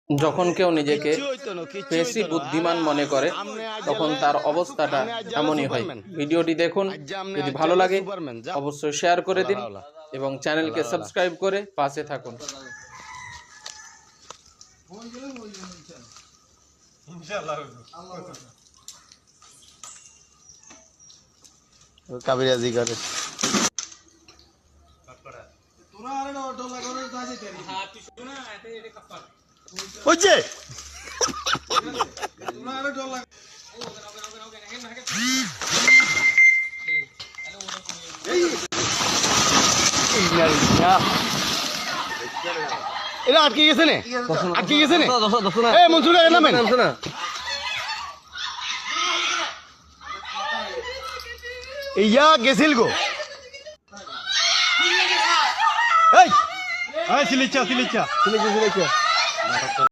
যখন কেউ নিজেকে বেশি বুদ্ধিমান মনে করে তখন তার অবস্থাটা এমনই হয়। ভিডিওটি দেখুন, যদি ভালো লাগে অবশ্যই শেয়ার করে দিন এবং চ্যানেলকে সাবস্ক্রাইব করে পাশে থাকুন। কাবিরাজি করে এরা আটকে গেছে না, আটকে গেছে না। এই মনসুর নামেন ইয়া গেছিল গো। এই সিলিচা সিলিচা সিলিচা সিলিচা